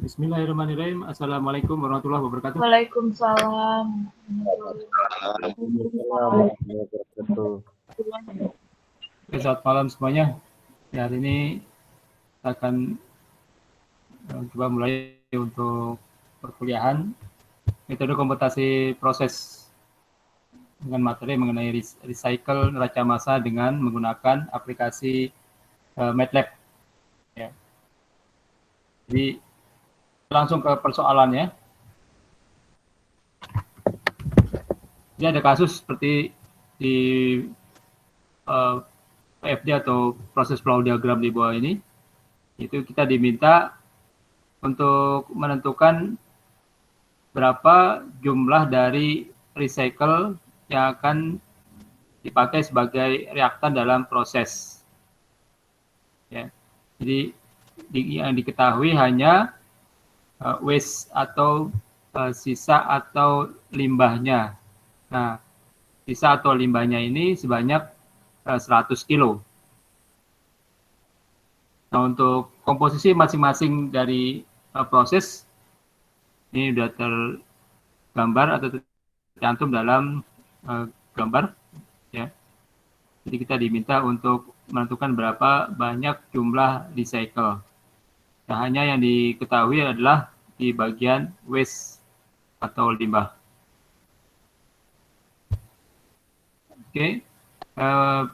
Bismillahirrahmanirrahim. Assalamualaikum warahmatullahi wabarakatuh. Waalaikumsalam. Selamat malam semuanya. Ya, hari ini kita akan coba mulai untuk perkuliahan metode komputasi proses dengan materi mengenai recycle neraca massa dengan menggunakan aplikasi MATLAB. Ya. Jadi langsung ke persoalannya. Ini ada kasus seperti di PFD atau proses flow diagram di bawah ini. Itu kita diminta untuk menentukan berapa jumlah dari recycle yang akan dipakai sebagai reaktan dalam proses. Ya. Jadi yang diketahui hanya waste atau sisa atau limbahnya. Nah, sisa atau limbahnya ini sebanyak 100 kilo. Nah, untuk komposisi masing-masing dari proses ini sudah tergambar atau tercantum dalam gambar, ya. Jadi kita diminta untuk menentukan berapa banyak jumlah recycle. Nah, hanya yang diketahui adalah di bagian waste atau limbah. Oke,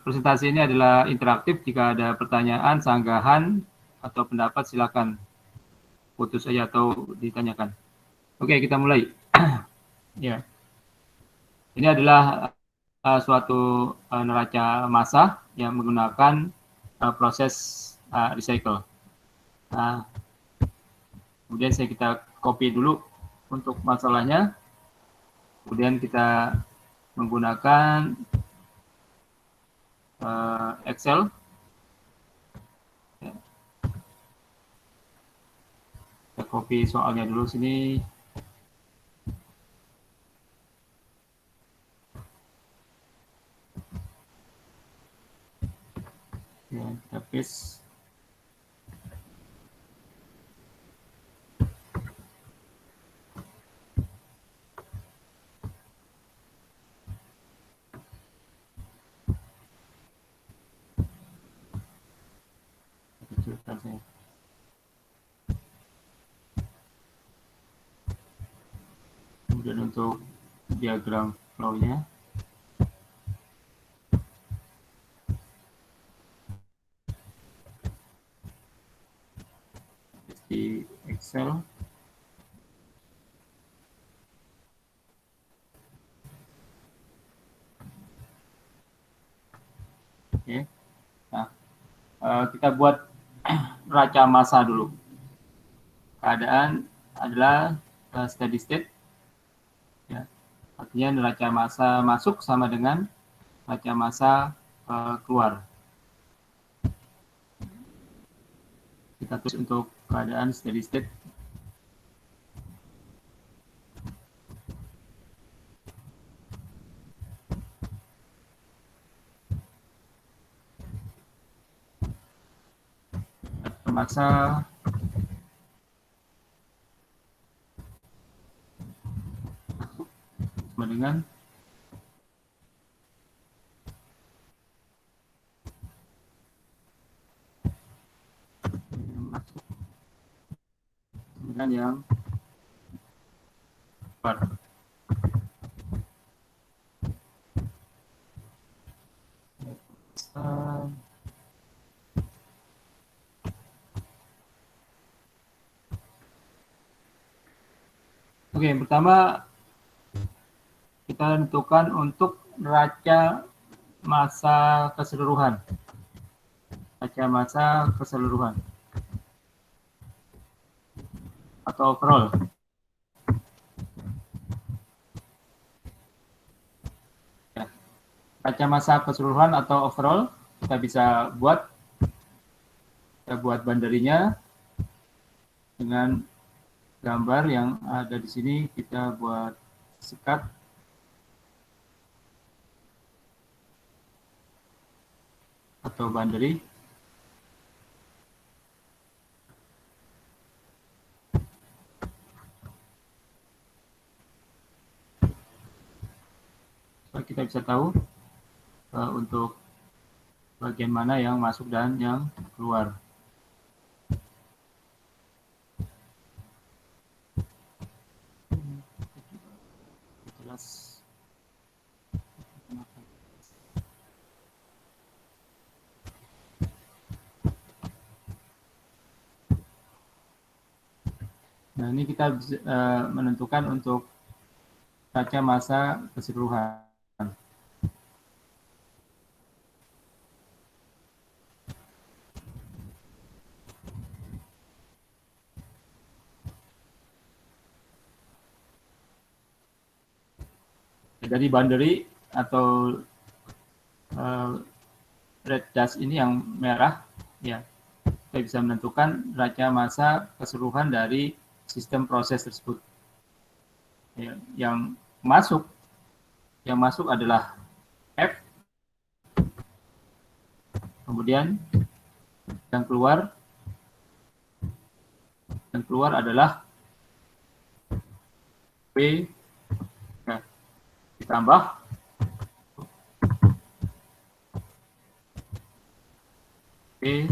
presentasi ini adalah interaktif. Jika ada pertanyaan, sanggahan, atau pendapat, silakan putus saja atau ditanyakan. Oke, kita mulai. Ya, ini adalah suatu neraca massa yang menggunakan proses recycle. Nah, kemudian kita copy dulu untuk masalahnya. Kemudian kita menggunakan Excel. Kita copy soalnya dulu sini. Ya, kita paste. Kemudian untuk diagram flow-nya, di Excel. Oke. Nah, kita buat neraca massa dulu. Keadaan adalah steady state. Ya. Artinya neraca massa masuk sama dengan neraca massa keluar. Kita tulis untuk keadaan steady state. Massa sama dengan yang keluar. Oke, yang pertama kita tentukan untuk neraca massa keseluruhan. Neraca massa keseluruhan atau overall. Ya. Neraca massa keseluruhan atau overall kita bisa buat banderinya dengan gambar yang ada di sini. Kita buat sekat atau banderi. kita bisa tahu untuk bagian mana yang masuk dan yang keluar. Jelas. Nah, ini kita menentukan untuk kaca massa keseluruhan. Dari boundary atau red dash ini yang merah, ya, kita bisa menentukan raca massa keseluruhan dari sistem proses tersebut. Ya, yang masuk adalah F, kemudian yang keluar adalah P, ya, ditambah P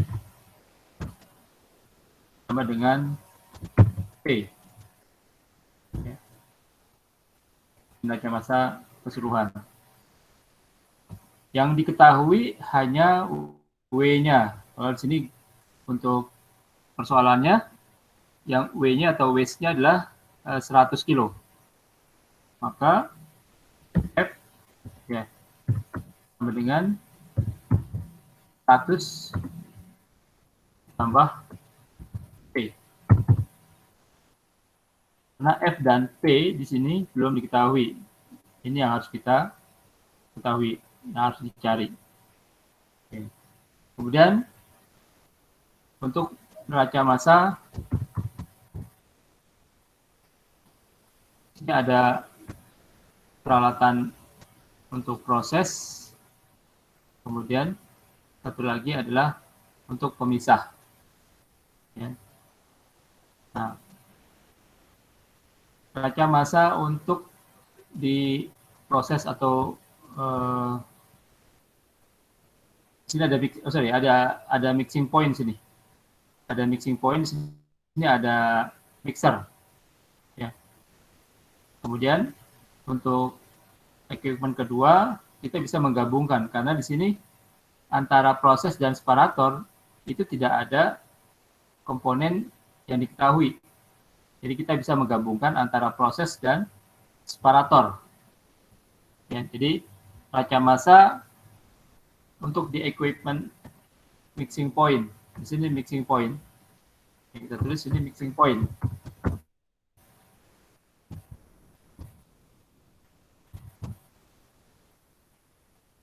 sama dengan P, ya, raca massa keseluruhan. Yang diketahui hanya W-nya. Kalau di sini untuk persoalannya, yang W-nya atau waste-nya adalah 100 kilo. Maka F, ya, sama dengan 100 tambah P. Karena F dan P di sini belum diketahui. Ini yang harus kita ketahui, yang harus dicari. Oke. Kemudian untuk neraca massa, ini ada peralatan untuk proses, kemudian satu lagi adalah untuk pemisah. Ya. Nah, neraca massa untuk di proses atau sini ada mixing point sini. Ada mixing point sini, ada mixer. Ya. Kemudian untuk equipment kedua kita bisa menggabungkan karena di sini antara proses dan separator itu tidak ada komponen yang diketahui. Jadi kita bisa menggabungkan antara proses dan separator. Ya, jadi raca massa untuk di equipment mixing point. Di sini mixing point. Yang kita tulis ini mixing point.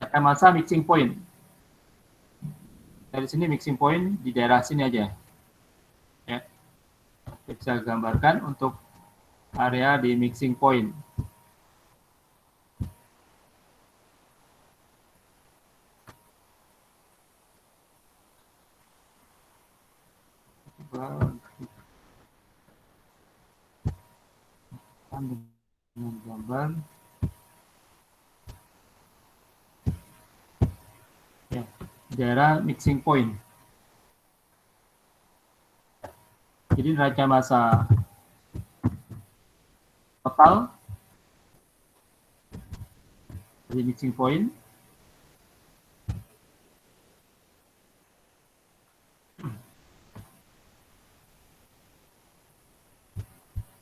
Raca massa mixing point. Dari sini mixing point di daerah sini aja. Ya. Kita bisa gambarkan untuk area di mixing point. Dengan gambar. Ya, daerah mixing point. Jadi neraca massa total dari mixing point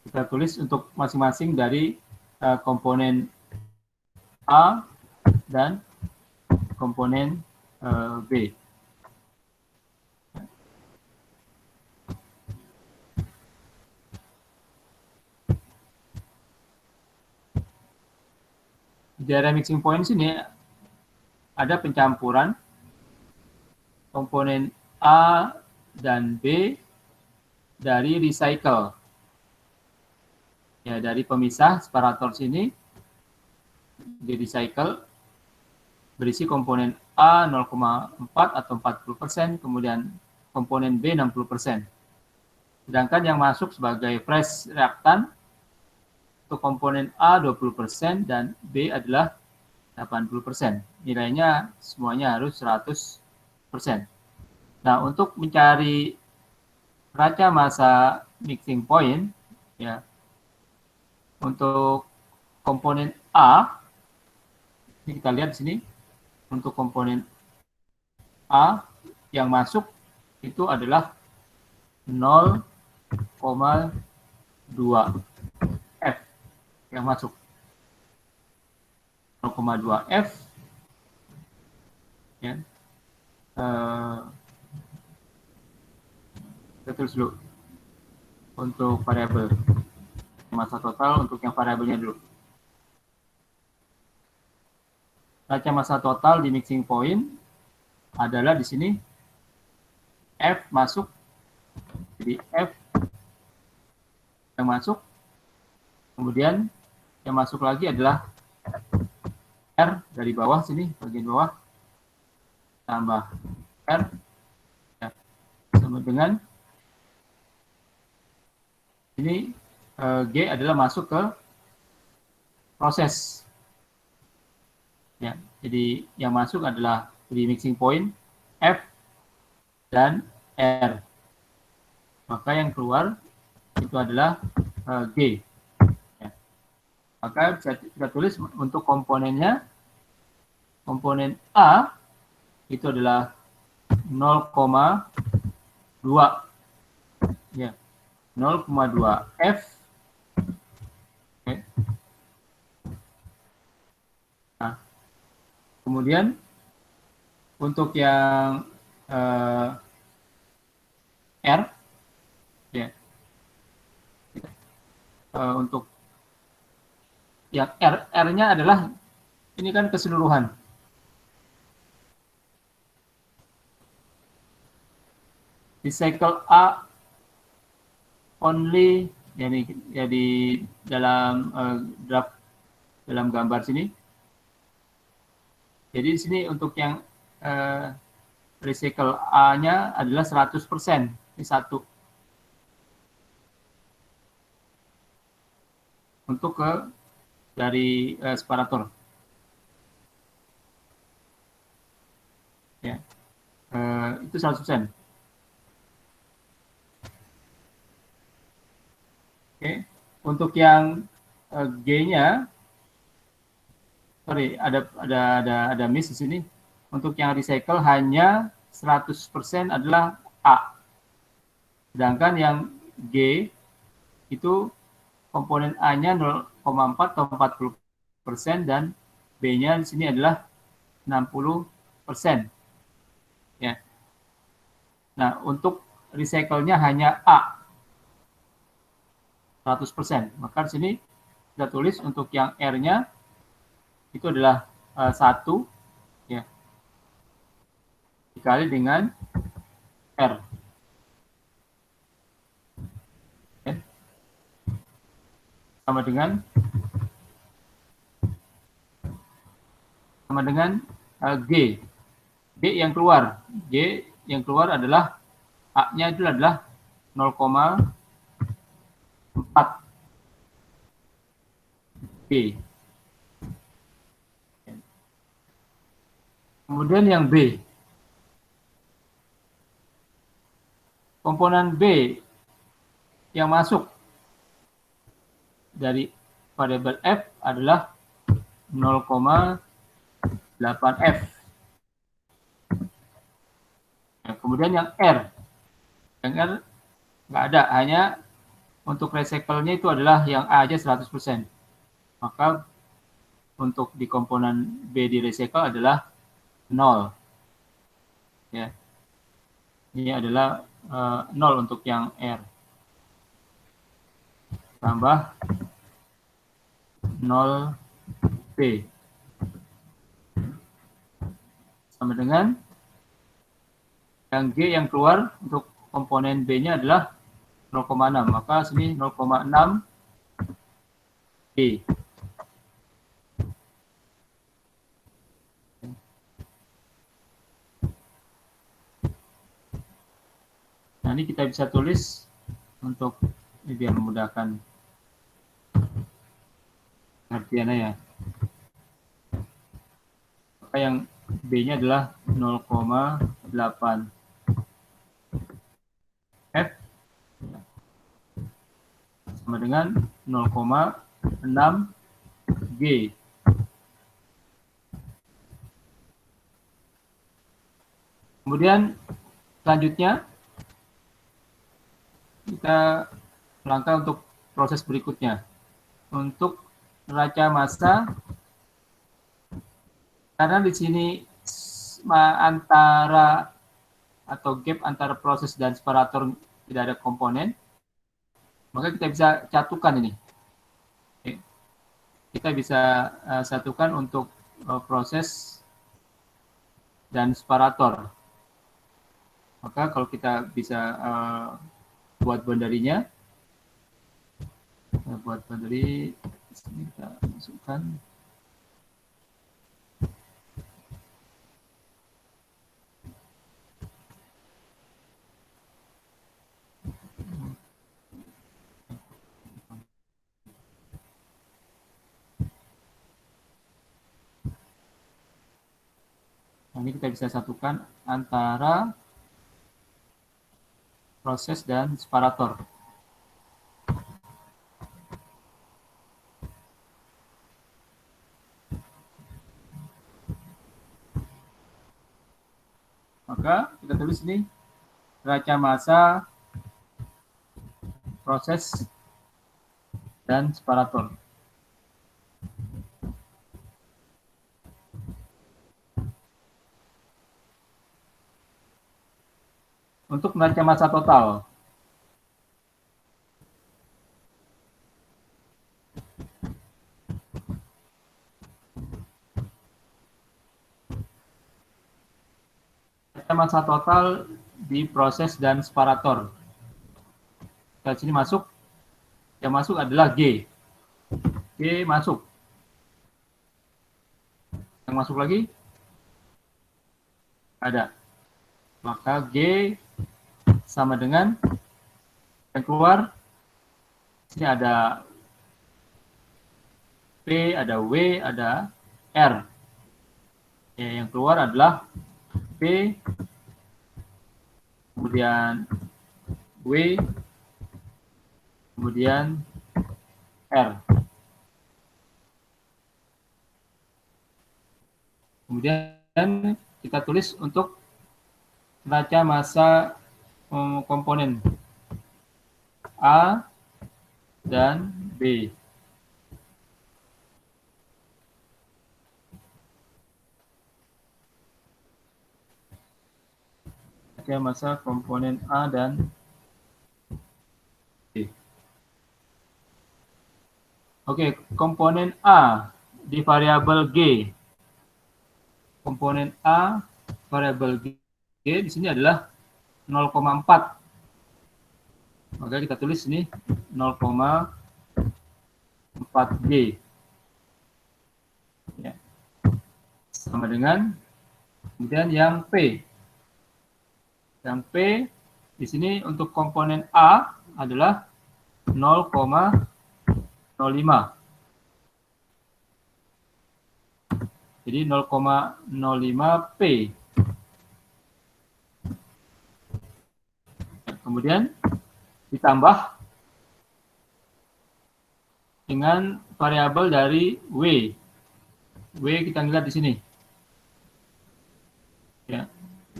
kita tulis untuk masing-masing dari komponen A dan komponen B. Di daerah mixing point sini ada pencampuran komponen A dan B dari recycle. Ya, dari pemisah separator sini di recycle berisi komponen A 0,4 atau 40%, kemudian komponen B 60%. Sedangkan yang masuk sebagai fresh reaktan untuk komponen A 20% dan B adalah 80%. Nilainya semuanya harus 100%. Nah, untuk mencari neraca massa mixing point, ya, untuk komponen A, ini kita lihat di sini, untuk komponen A yang masuk itu adalah 0,2 F yang masuk. 0,2 F, ya. Kita tulis dulu untuk variabel massa total, untuk yang variabelnya dulu. Neraca massa total di mixing point adalah di sini F masuk, jadi F yang masuk, kemudian yang masuk lagi adalah R dari bawah sini, bagian bawah, tambah R, ya, sama dengan ini G adalah masuk ke proses. Ya, jadi yang masuk adalah di mixing point F dan R. Maka yang keluar itu adalah G. Ya. Maka bisa kita tulis untuk komponennya, komponen A itu adalah 0,2, ya, 0,2 F. Okay. Nah, kemudian untuk yang R, ya, untuk yang R-nya adalah ini kan keseluruhan. Recycle A only, jadi dalam draft, dalam gambar sini. Jadi di sini untuk yang recycle A-nya adalah 100%. Ini satu. Untuk ke dari separator. Ya. Itu 100%. Oke. Untuk yang G-nya, sorry, ada miss di sini. Untuk yang recycle hanya 100% adalah A. Sedangkan yang G itu komponen A-nya 0,4 atau 40% dan B-nya di sini adalah 60%. Ya. Nah, untuk recycle-nya hanya A 100%. Maka di sini kita tulis untuk yang R-nya itu adalah 1, ya, dikali dengan R. Ya. Sama dengan G. G yang keluar. G yang keluar adalah A-nya itu adalah 0,4 B. Kemudian yang B. Komponen B yang masuk dari variabel F adalah 0,8 F. Nah, kemudian yang R. Yang R nggak ada, hanya untuk recycle-nya itu adalah yang A aja 100%. Maka untuk di komponen B di recycle adalah 0. Ya. Ini adalah 0 untuk yang R. Tambah 0 P. Sama dengan yang G yang keluar untuk komponen B-nya adalah 0,6. Maka sini 0,6 P. Nah, ini kita bisa tulis untuk ini biar memudahkan pengertiannya ya. yang B-nya adalah 0,8 F sama dengan 0,6 G. Kemudian selanjutnya kita melangkah untuk proses berikutnya. Untuk neraca massa, karena di sini antara atau gap antara proses dan separator tidak ada komponen, maka kita bisa satukan ini. Kita bisa satukan untuk proses dan separator. Maka kalau kita bisa buat boundary-nya, buat boundary, sini kita masukkan. Nah, ini kita bisa satukan antara proses dan separator. Maka kita tulis ini neraca massa proses dan separator. Untuk neraca massa total, neraca massa total di proses dan separator. Dari sini masuk, yang masuk adalah G. G masuk. Yang masuk lagi? Ada. Maka G sama dengan yang keluar. Sini ada P, ada W, ada R. Yang keluar adalah P, kemudian W, kemudian R. Kemudian kita tulis untuk neraca massa komponen A dan B. Neraca massa komponen A dan B. Oke, komponen A di variabel G. Komponen A variabel G di sini adalah 0,4. Maka kita tulis ini 0,4G. Ya. Sama dengan kemudian yang P. Yang P di sini untuk komponen A adalah 0,05. Jadi 0,05 P. Kemudian ditambah dengan variabel dari W. W kita lihat di sini. Ya.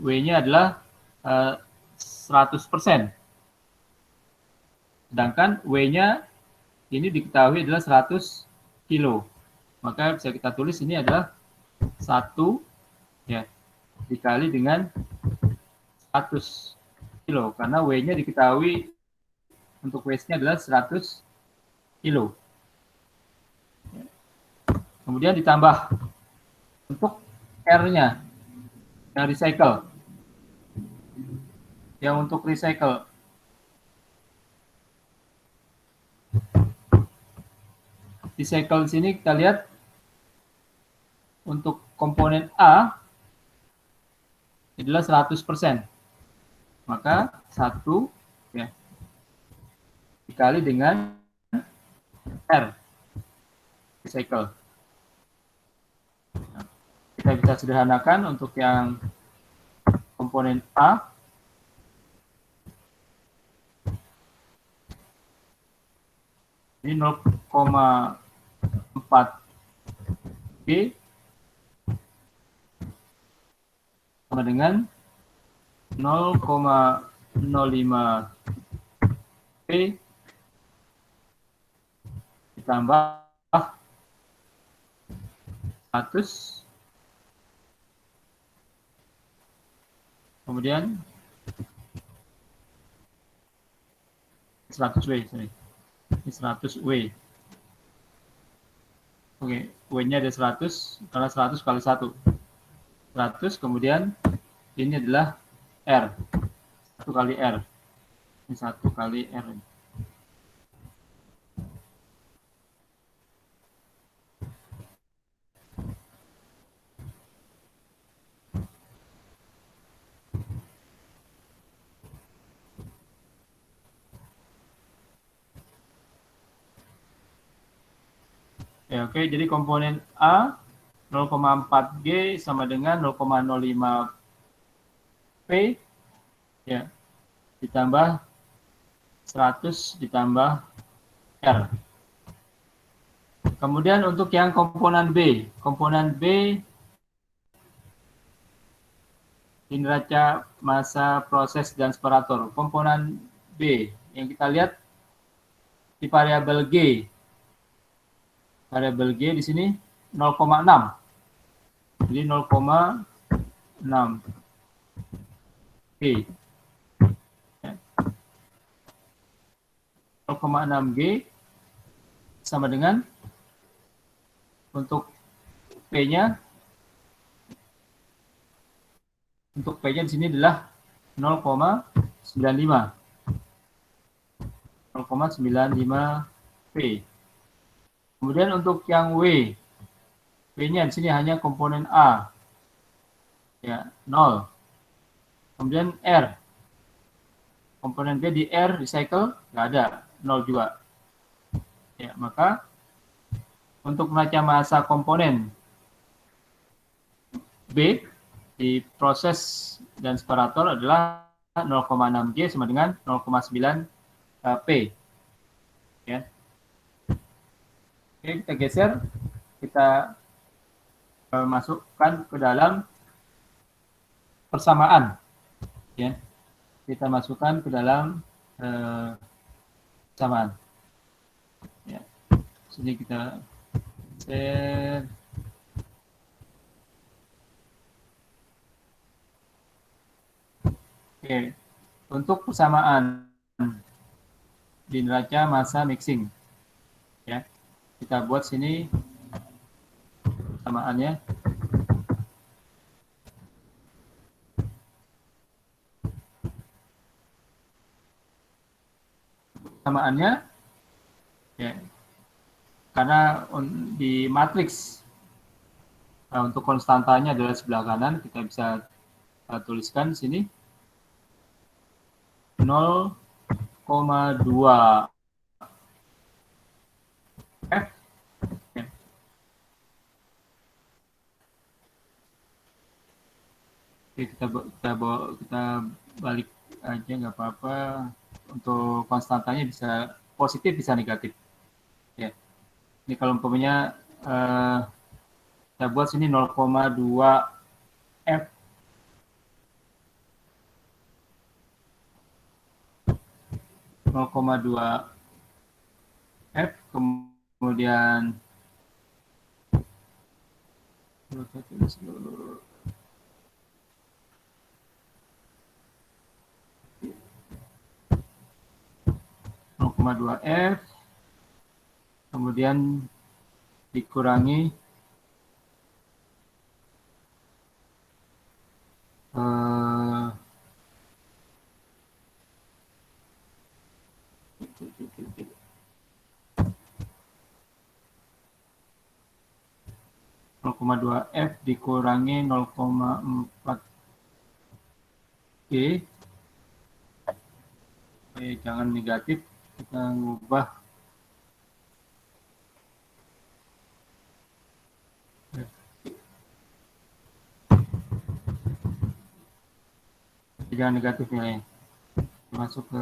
W-nya adalah 100%. Sedangkan W-nya ini diketahui adalah 100 kilo. Maka bisa kita tulis ini adalah 1 ya, dikali dengan 100 kilo. Karena W-nya diketahui untuk waste-nya adalah 100 kilo. Kemudian ditambah untuk R-nya yang recycle. Yang untuk recycle di sini kita lihat untuk komponen A adalah 100%. Maka 1 ya, dikali dengan R recycle. Kita kita sederhanakan untuk yang komponen A. Ini 0,4 G sama dengan 0,05 P ditambah 100, kemudian 100 W, sorry. Ini 100 W. Oke, W-nya ada 100, karena 100 kali 1. 100, kemudian ini adalah R. 1 kali R. Ini 1 kali R. Ya, oke, jadi komponen A 0,4 G sama dengan 0,05 P ya, ditambah 100 ditambah R. Kemudian untuk yang komponen B di neraca massa proses dan separator. Komponen B yang kita lihat di variabel G. Variabel G di sini 0,6. Jadi 0,6 G. 0,6 G sama dengan untuk P-nya di sini adalah 0,95 P. Kemudian untuk yang W, P-nya di sini hanya komponen A, ya 0. Kemudian R, komponen B di R recycle nggak ada, 0 juga. Ya, maka untuk neraca massa komponen B di proses dan separator adalah 0,6 G sama dengan 0,9 P. Ya. Oke, kita geser, kita masukkan ke dalam persamaan. Ya. Kita masukkan ke dalam persamaan. Ya. Sini kita geser. Oke, untuk persamaan di neraca massa mixing, ya kita buat sini persamaannya. Persamaannya, ya, karena di matriks untuk konstantanya adalah sebelah kanan, kita bisa tuliskan sini 0,2 F. Ya. Oke, kita balik aja nggak apa-apa. Untuk konstantanya bisa positif bisa negatif. Ya. Ini kalau umpamanya kita buat sini 0,2 F. F, kemudian 0,2 F, kemudian dikurangi F dikurangi 0,4 G. Jangan negatif, kita ngubah jangan negatif nilainya. Masuk ke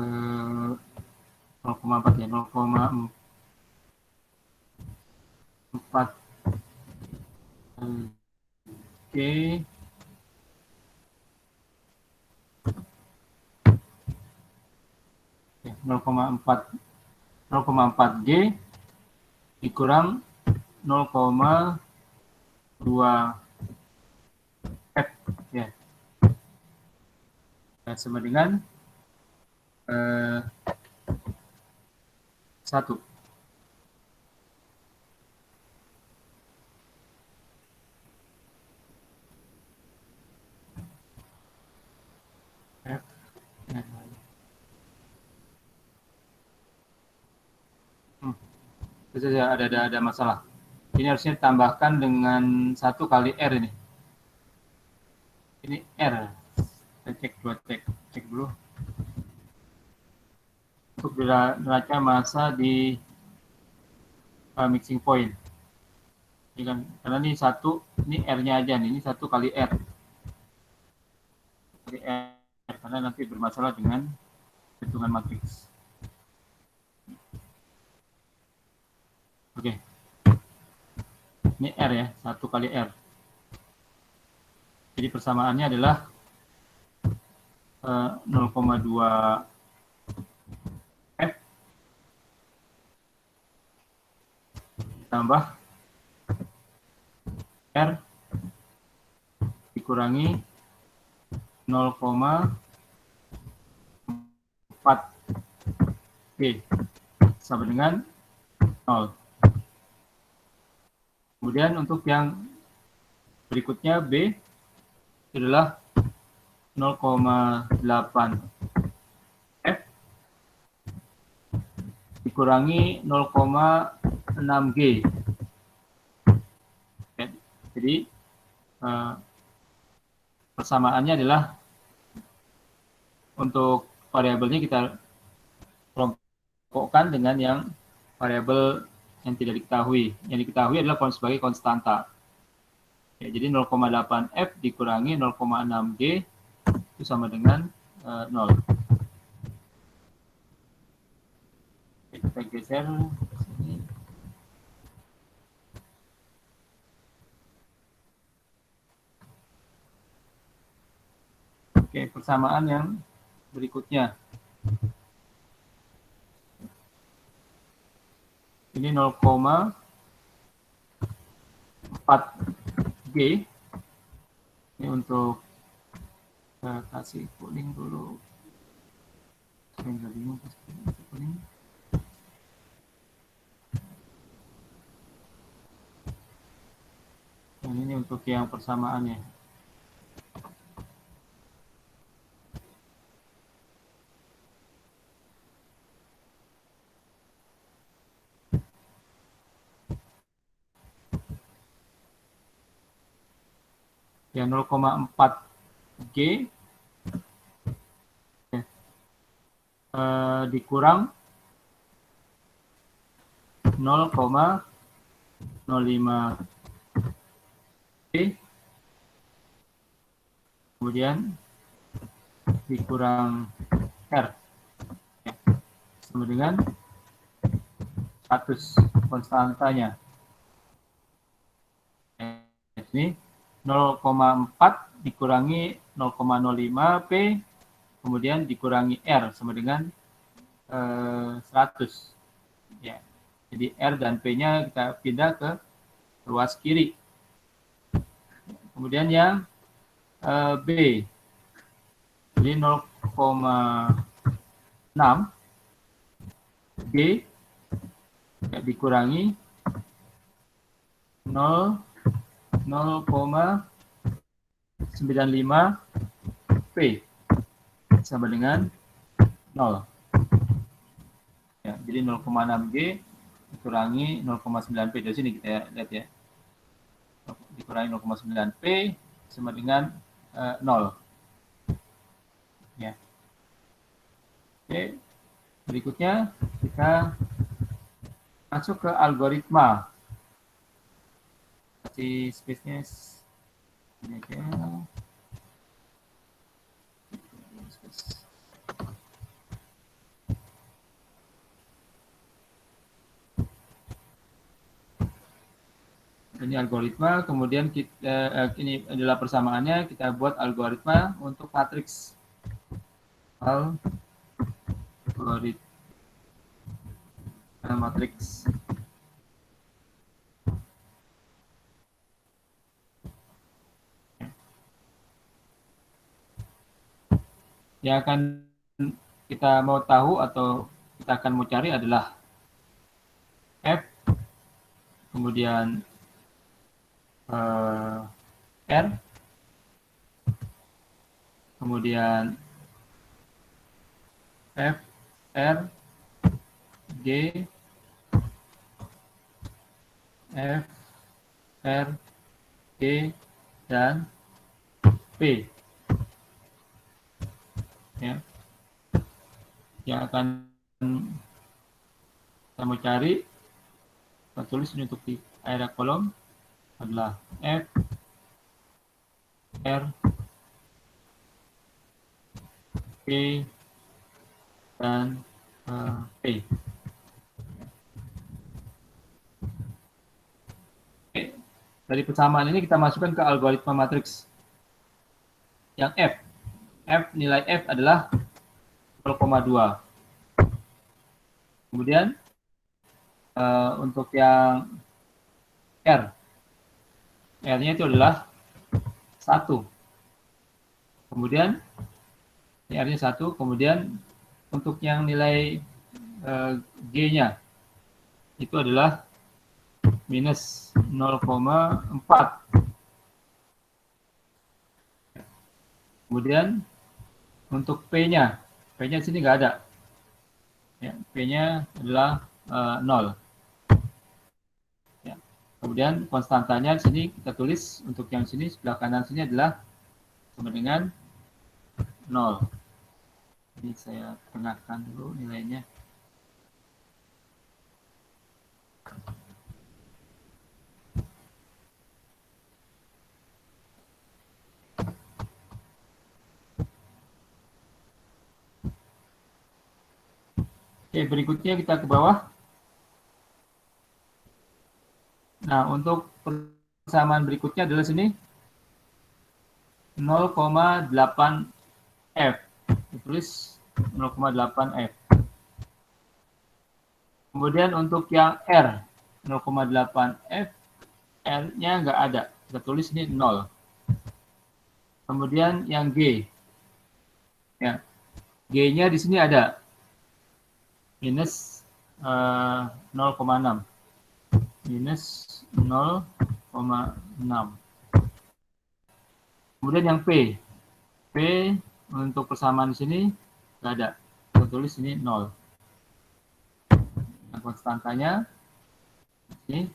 0,4 ya, 0,4 G 0,4 G dikurang 0,2 F ya. Sama dengan 1. F itu saja ada masalah. Ini harusnya tambahkan dengan 1 kali R ini. Ini R. Kita cek dulu. Untuk neraca massa di mixing point. Ini kan, karena ini 1, ini R-nya aja nih, ini 1 kali R. Kali R, karena nanti bermasalah dengan hitungan matriks. Oke. Ini R ya, 1 kali R. Jadi persamaannya adalah 0,2 F tambah R dikurangi 0,4 P sama dengan 0. Kemudian untuk yang berikutnya B adalah 0,8 F dikurangi 0,6 G. Jadi persamaannya adalah untuk variabelnya kita kelompokkan dengan yang variabel yang tidak diketahui. Yang diketahui adalah sebagai konstanta. Ya, jadi 0,8 F dikurangi 0,6 G itu sama dengan 0. Kita geser sini. Oke, persamaan yang berikutnya. Ini 0,4 G. Ini untuk kasih kuning dulu. Saya nggak bingung kasih kuning. Dan ini untuk yang persamaannya. Ya, 0,4 G dikurang 0,05 G kemudian dikurang R ya, sama dengan 100 konstantanya. Ini 0,4 dikurangi 0,05 P kemudian dikurangi R sama dengan 100 ya. Jadi R dan P-nya kita pindah ke ruas kiri. Kemudian yang B jadi 0,6 G ya, dikurangi 0,95 P sama dengan 0. Ya, jadi 0,6 G dikurangi 0,9 P. Dari sini kita lihat ya. Dikurangi 0,9 P sama dengan 0. Ya. Oke. Berikutnya kita masuk ke algoritma. Kasih space-nya ini aja. ini algoritma, kemudian kita ini adalah persamaannya, kita buat algoritma untuk matriks. Algoritma matriks. Yang akan kita mau tahu atau kita akan mau cari adalah F, kemudian R, kemudian F, R, G, F, R, G, dan P. Ya. Yang akan kita mau cari, kita tulis ini untuk di area kolom adalah F, R, P, dan P. Oke. Dari persamaan ini kita masukkan ke algoritma matriks. Yang F, nilai F adalah 0,2. Kemudian untuk yang R-nya itu adalah 1. Kemudian R-nya 1, kemudian untuk yang nilai G-nya itu adalah minus 0,4. Kemudian untuk P-nya sini nggak ada. Ya, P-nya adalah 0. Ya. Kemudian konstantanya di sini kita tulis untuk yang sini sebelah kanan sini adalah sama dengan 0. Ini saya tengahkan dulu nilainya. Oke, berikutnya kita ke bawah. Nah, untuk persamaan berikutnya adalah sini 0,8 F. Ditulis 0,8 F. Kemudian untuk yang R 0,8 F, R-nya nggak ada. Kita tulis ini 0. Kemudian yang G, ya, G-nya di sini ada minus 0,6. Minus 0,6. Kemudian yang P untuk persamaan di sini nggak ada. Kita tulis ini 0. Nah, konstantanya ini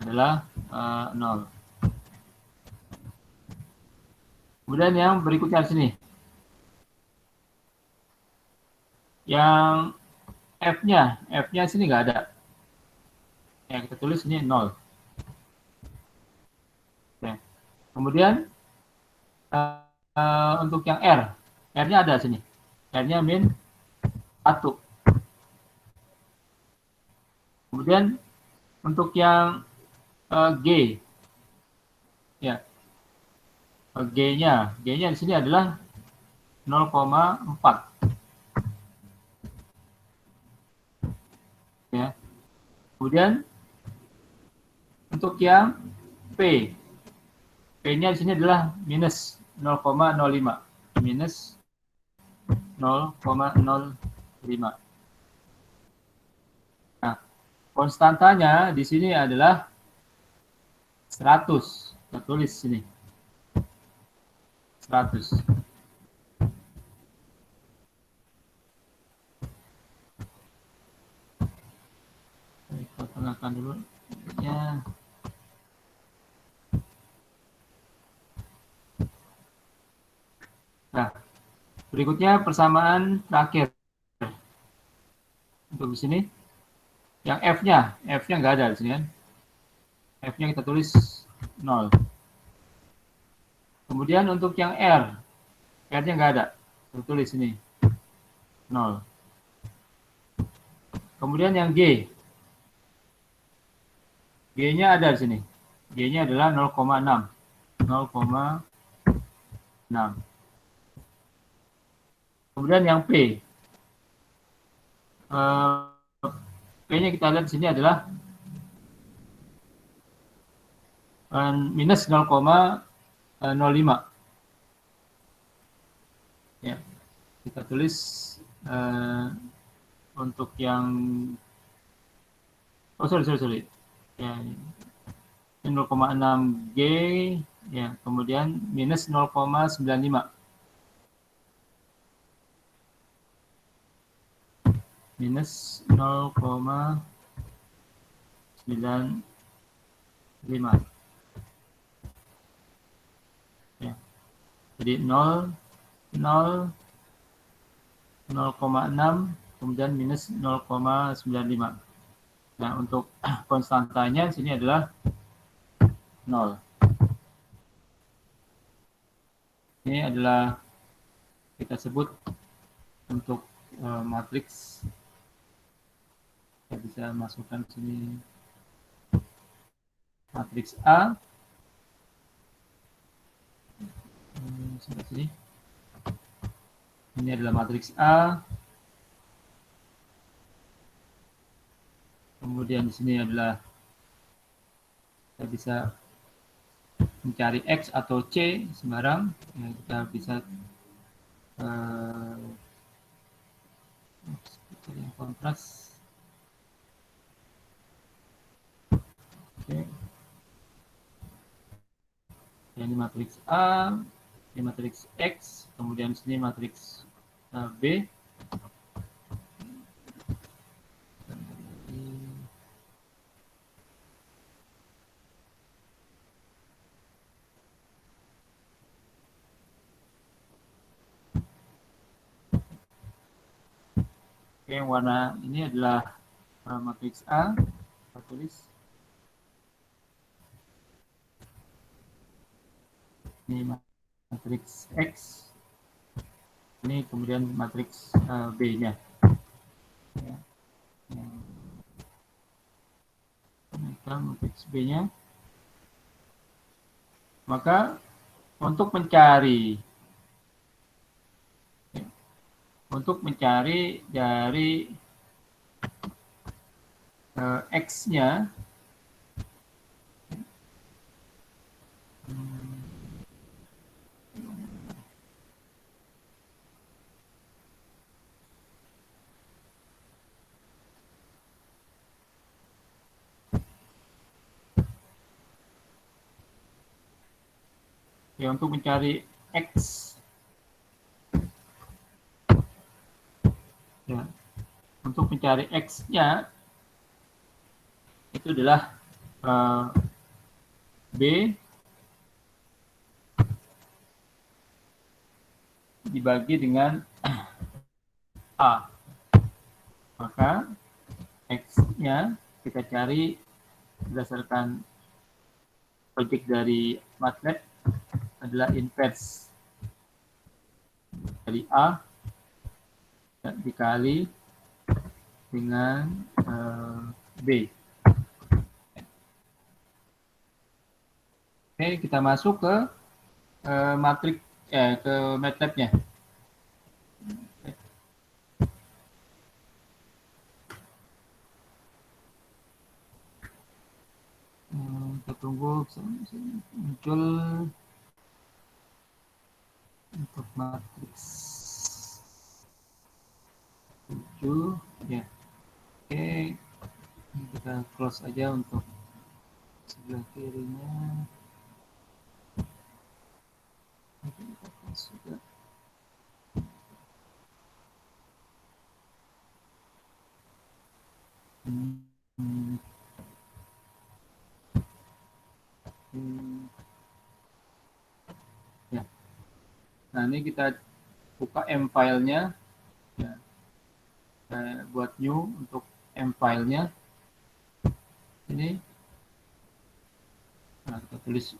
adalah 0. Kemudian yang berikutnya di sini, yang F-nya sini nggak ada. Ya, kita tulis ini 0. Oke. Kemudian untuk yang R-nya ada sini. R-nya min 1. Kemudian untuk yang G, ya, G-nya di sini adalah 0,4. Ya. Kemudian untuk yang P-nya di sini adalah minus 0,05. Minus 0,05. Nah, konstantanya di sini adalah 100. Kita tulis sini. 100. Kita tengahkan dulu. Ya. Nah, berikutnya persamaan terakhir. Untuk di sini, yang F-nya nggak ada di sini kan. F-nya kita tulis 0. Kemudian untuk yang R-nya nggak ada. Kita tulis sini 0. Kemudian yang G-nya ada di sini. G-nya adalah 0,6. 0,6. Kemudian yang P. P-nya kita lihat di sini adalah minus 0,05. Ya, kita tulis untuk yang sorry. Ya, 0,6 G, ya, kemudian minus 0,95. Minus 0,95. Ya. Jadi 0, 0, 0,6, kemudian minus 0,95. Nah, untuk konstantanya sini adalah 0. Ini adalah kita sebut untuk matriks. Kita bisa masukkan sini matriks A. Sampai sini. Ini adalah matriks A. Kemudian di sini adalah kita bisa mencari X atau C sembarang. Ya, kita bisa yang kontras. Oke. Ini matriks A, ini matriks X, kemudian sini matriks B. Oke, yang warna ini adalah matriks A. Kita tulis. Ini matriks X. Ini kemudian matriks B-nya. Ya. Matriks B-nya. Maka untuk mencari dari X-nya, ya, untuk mencari X, ya, untuk mencari X-nya itu adalah B dibagi dengan A. Maka X-nya kita cari berdasarkan project dari MATLAB adalah inverse dari A dikali dengan B. Oke, kita masuk ke matriks ke MATLAB-nya. Kita tunggu muncul untuk matriks 7, ya. Oke, kita close aja untuk sebelah kirinya. Kita close juga. Ya. Nah, ini kita buka M-file-nya. Ya. Saya buat new untuk M-file-nya. Ini. Nah, kita tulis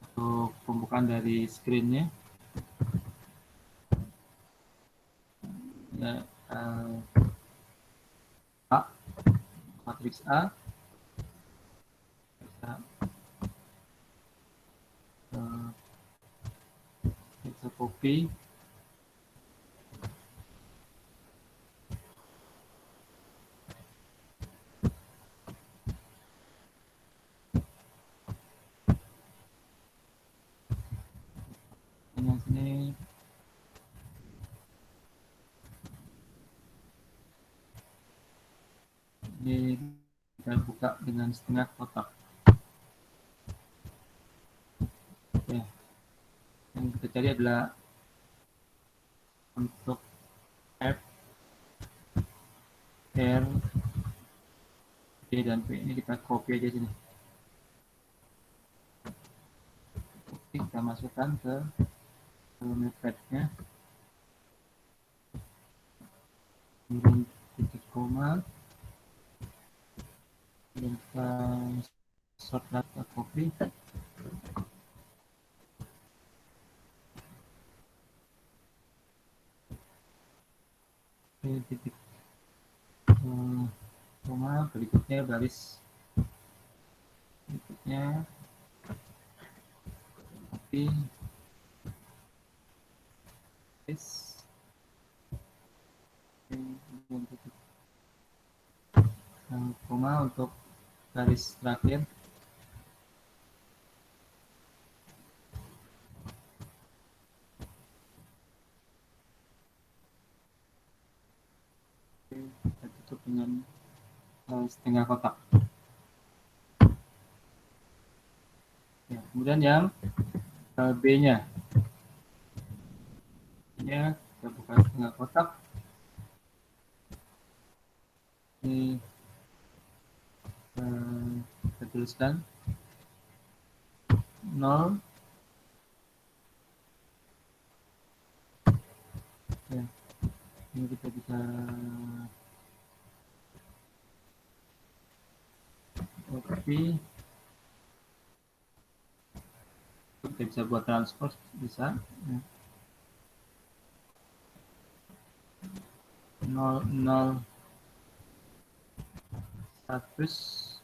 untuk pembukaan dari screen-nya. Ya, A. matriks A, kita copy, ini sini. Ini kita buka dengan setengah kotak. Oke. Yang kita cari adalah untuk F, R, D, dan P. Ini kita copy aja sini. Oke, kita masukkan ke metadnya. Kemudian titik koma. Dan kita sort data copy. Titik koma, berikutnya baris berikutnya copy paste, titik koma untuk baris terakhir. Kita tutup dengan setengah kotak. Ya, kemudian yang B-nya, kita buka setengah kotak. Ini kita tuliskan 0. Ya, ini kita bisa copy. Kita bisa buat transpose, bisa. Ya. 0, 0, 100,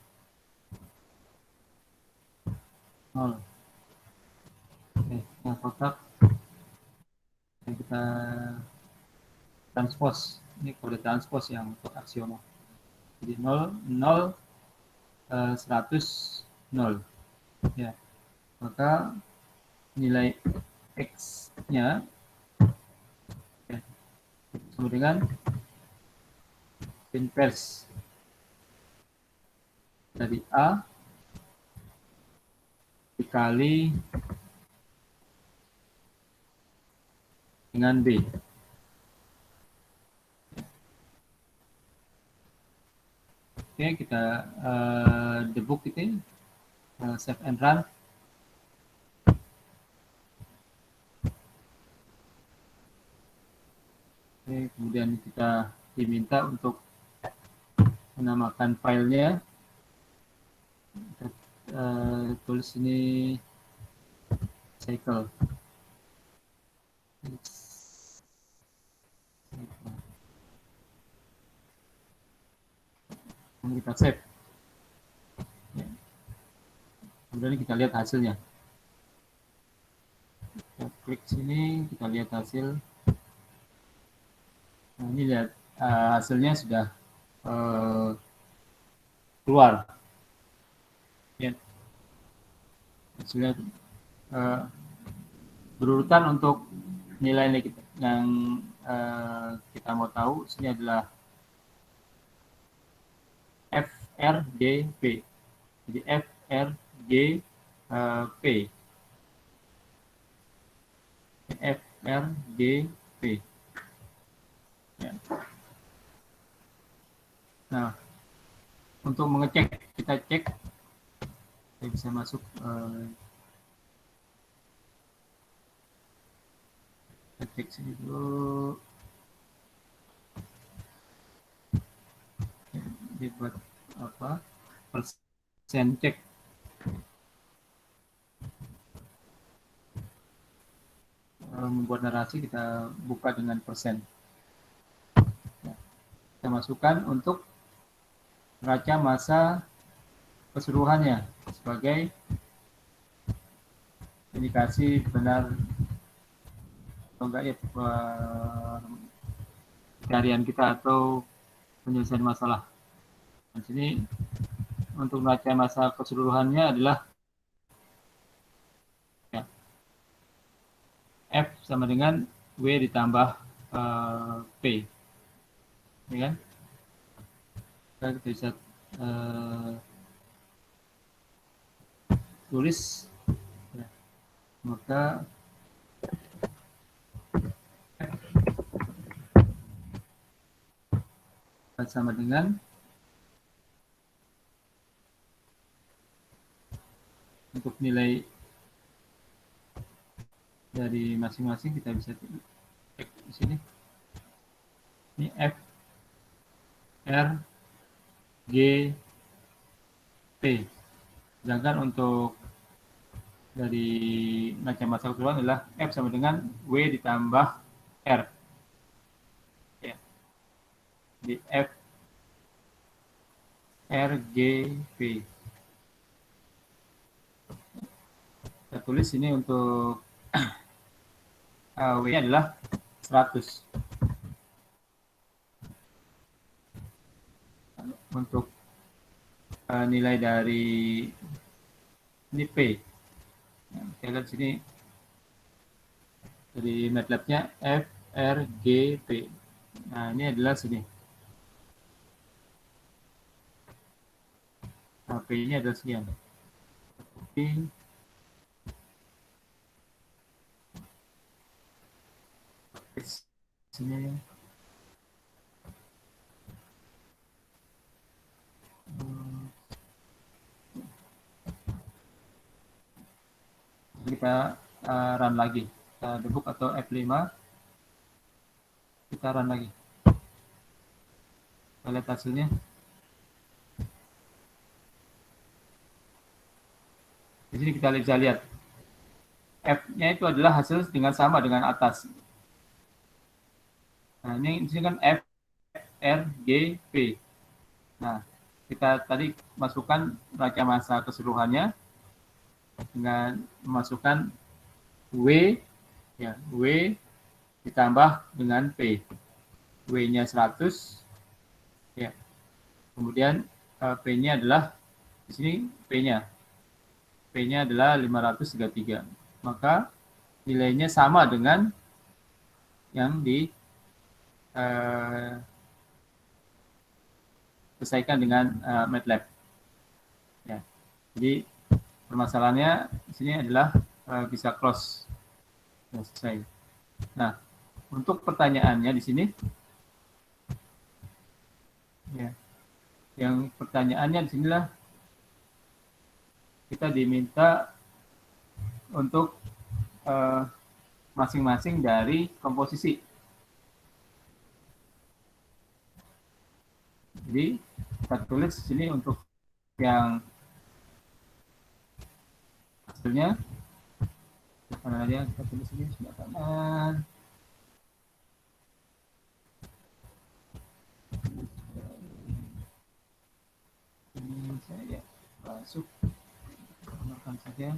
0. Oke, yang kotak yang kita transpose. Ini kode transpose yang untuk aksioma. Jadi 0, 0, 100, 0. Ya. Maka nilai X-nya ya, sama dengan inverse dari A dikali dengan B. Oke, kita debug itu, save and run. Oke, kemudian kita diminta untuk menamakan filenya. Kita tulis ini cycle. Kemudian kita save. Ya. Kemudian kita lihat hasilnya. Kita klik sini, kita lihat hasil. Nah, ini lihat hasilnya sudah keluar. Ya. Hasilnya berurutan untuk nilai yang kita mau tahu. Sini adalah FRGP. Jadi FRGP. FRGP. Ya. Nah, untuk mengecek, kita cek, saya bisa masuk. Kita cek sini dulu. Dibuat apa? Persen cek. Membuat narasi kita buka dengan persen. Kita masukkan untuk neraca masa keseluruhannya sebagai indikasi benar atau enggak ya pencarian kita atau penyelesaian masalah. Di sini untuk neraca masa keseluruhannya adalah ya, F sama dengan W ditambah P, ya kan? Kita bisa tulis, ya. Maka F sama dengan untuk nilai dari masing-masing kita bisa cek di sini. Ini F, R, G, P. Sedangkan untuk dari neraca masa keseluruhan adalah F sama dengan W ditambah R. Ya. Di F, R, G, P. Kita tulis ini untuk W adalah 100. Untuk nilai dari ini P. Nah, kita lihat sini dari MATLAB-nya F, R, G, P. Nah, ini adalah sini. Nah, P-nya adalah sekian. P sini kita run lagi, kita debug atau F5, kita run lagi, kita lihat hasilnya. Di sini kita bisa lihat F-nya itu adalah hasil dengan sama dengan atas. Nah, ini kan F, R, G, P. Nah, kita tadi masukkan neraca masa keseluruhannya dengan memasukkan W, ya, W ditambah dengan P. W-nya 100, ya. Kemudian P-nya adalah di sini P-nya adalah 533. Maka nilainya sama dengan yang selesaikan dengan MATLAB. Ya. Jadi permasalahannya di sini adalah bisa cross. Ya, selesai. Nah, untuk pertanyaannya di sini, ya, yang pertanyaannya di sinilah kita diminta untuk masing-masing dari komposisi. Jadi kita tulis di sini untuk yang hasilnya, mana dia, kita tulis ini sebelah kanan. Ini saya masuk, tambahkan saja.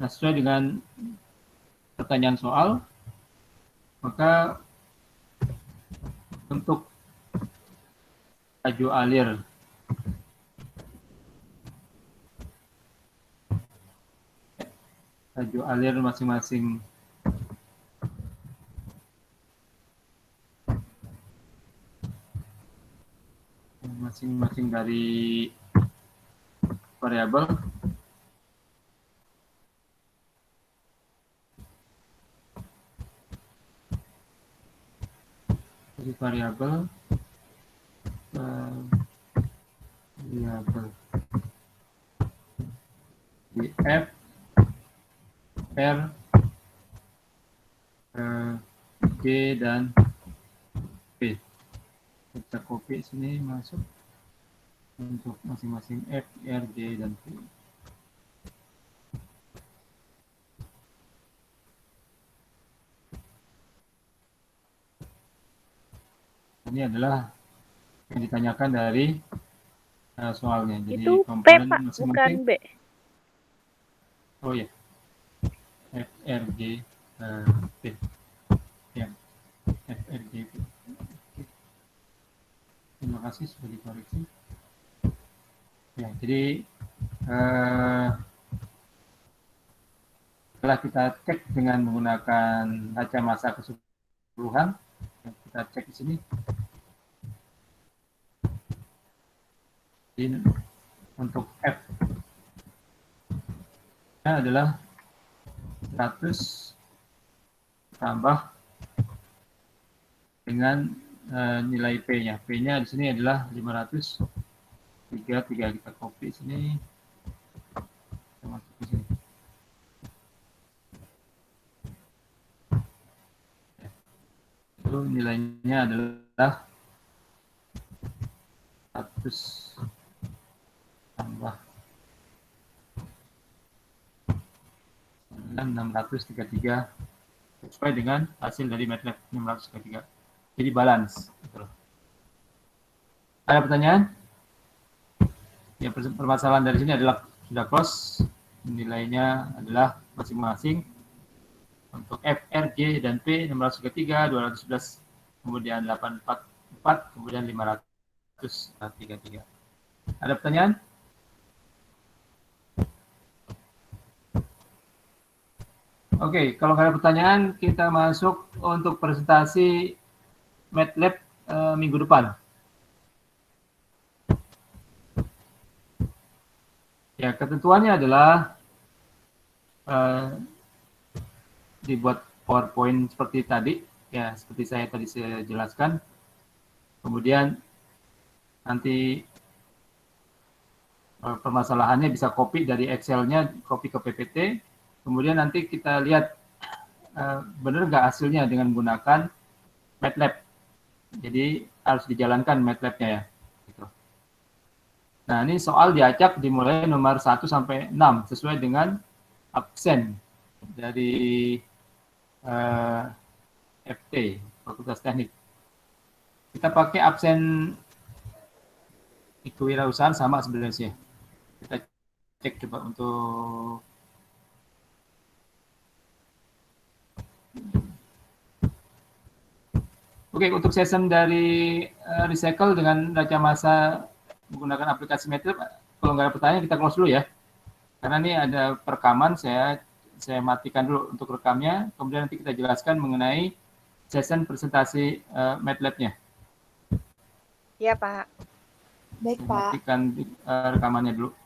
Nah, sesuai dengan pertanyaan soal, maka untuk laju alir masing-masing dari variabel di F, R, G, dan P. Kita copy sini masuk. untuk masing-masing F, R, G, dan P. Ini adalah yang ditanyakan dari soalnya. Jadi Itu P, komponen Pak, masing-masing. bukan B. Oh ya, F, R, G, P. Ya, F, R, G, P. Terima kasih sudah dikoreksi. Ya, jadi setelah kita cek dengan menggunakan kaca massa keseluruhan, kita cek di sini. Jadi untuk F adalah 100 tambah dengan nilai P-nya. P-nya di sini adalah 500. 3 kita copy sini. Kita masuk di sini. Lalu nilainya adalah 100 tambah 633 sesuai dengan hasil dari MATLAB 633. Jadi balance. Ada pertanyaan? Ya, permasalahan dari sini adalah sudah close. Nilainya adalah masing-masing untuk F, R, G, dan P 633, 211, kemudian 844, kemudian 533. Ada pertanyaan? Oke, kalau nggak ada pertanyaan, kita masuk untuk presentasi MATLAB minggu depan. Ya, ketentuannya adalah dibuat PowerPoint seperti tadi, ya seperti saya tadi jelaskan. Kemudian nanti permasalahannya bisa copy dari Excel-nya, copy ke PPT. Kemudian nanti kita lihat benar nggak hasilnya dengan menggunakan MATLAB. Jadi harus dijalankan MATLAB-nya ya. Gitu. Nah, ini soal diacak dimulai nomor 1 sampai 6 sesuai dengan absen dari FT, Fakultas Teknik. Kita pakai absen kewirausahaan sama sebenarnya. Kita cek coba untuk Oke, untuk session dari recycle dengan raca massa menggunakan aplikasi MATLAB, kalau nggak ada pertanyaan kita close dulu ya. Karena ini ada perekaman, saya matikan dulu untuk rekamnya, kemudian nanti kita jelaskan mengenai session presentasi MATLAB-nya. Iya, Pak. Baik, Pak. Matikan rekamannya dulu.